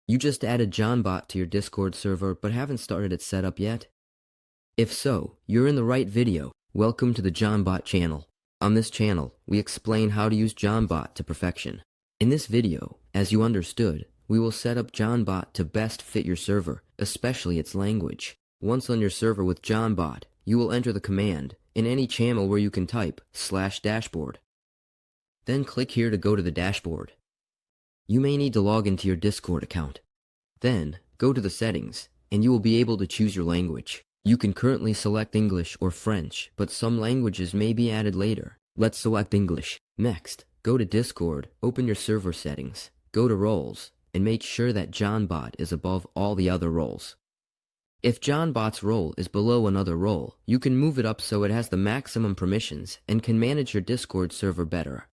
You just added JohnBot to your Discord server but haven't started its setup yet? If so, you're in the right video. Welcome to the JohnBot channel. On this channel, we explain how to use JohnBot to perfection. In this video, as you understood, we will set up JohnBot to best fit your server, especially its language. Once on your server with JohnBot, you will enter the command in any channel where you can type /dashboard. Then click here to go to the dashboard. You may need to log into your Discord account. Then, go to the settings, and you will be able to choose your language. You can currently select English or French, but some languages may be added later. Let's select English. Next, go to Discord, open your server settings, go to roles, and make sure that JohnBot is above all the other roles. If JohnBot's role is below another role, you can move it up so it has the maximum permissions and can manage your Discord server better.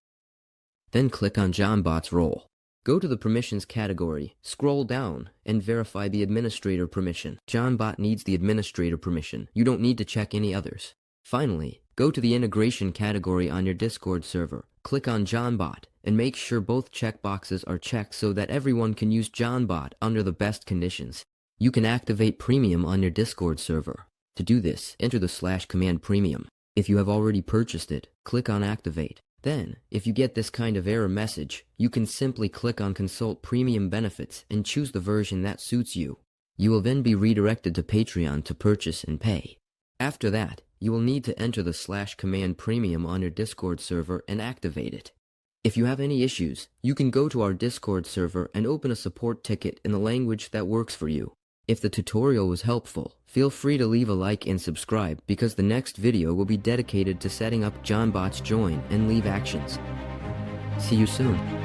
Then click on JohnBot's role. Go to the permissions category, scroll down, and verify the administrator permission. JohnBot needs the administrator permission. You don't need to check any others. Finally, go to the integration category on your Discord server. Click on JohnBot and make sure both checkboxes are checked so that everyone can use JohnBot under the best conditions. You can activate Premium on your Discord server. To do this, enter the /command Premium. If you have already purchased it, click on Activate. Then, if you get this kind of error message, you can simply click on Consult Premium Benefits and choose the version that suits you. You will then be redirected to Patreon to purchase and pay. After that, you will need to enter the /command Premium on your Discord server and activate it. If you have any issues, you can go to our Discord server and open a support ticket in the language that works for you. If the tutorial was helpful, feel free to leave a like and subscribe because the next video will be dedicated to setting up JohnBot's join and leave actions. See you soon.